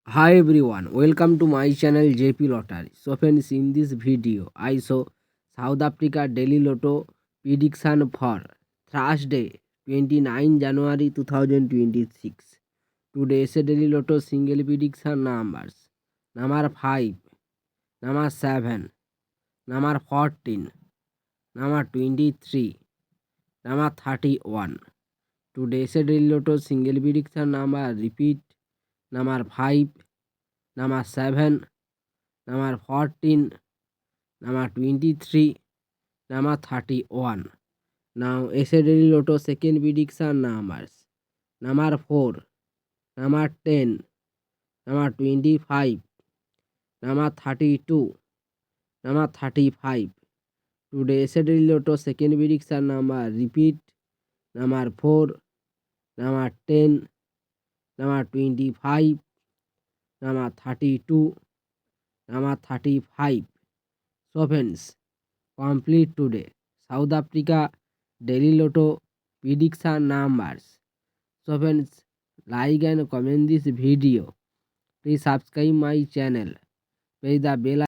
Hi everyone, welcome to my channel JP Lottery. So friends, in this video, I show South Africa Daily Lotto prediction for Thursday, 29 January 2026. Today's Daily Lotto single prediction numbers: number 5, number 7, number 14, number 23, number 31. Today's Daily Lotto single prediction number repeat: number 5, number 7, number 14, number 23, number 31. Now, Daily Lotto second prediction numbers: number 4, number 10, number 25, number 32, number 35. Today, Daily Lotto second prediction number repeat: number 4, number 10, number 25, number 32, number 35. So, friends, complete today South Africa Daily Lotto prediction numbers. So friends, like and comment this video. Please subscribe my channel. Press the bell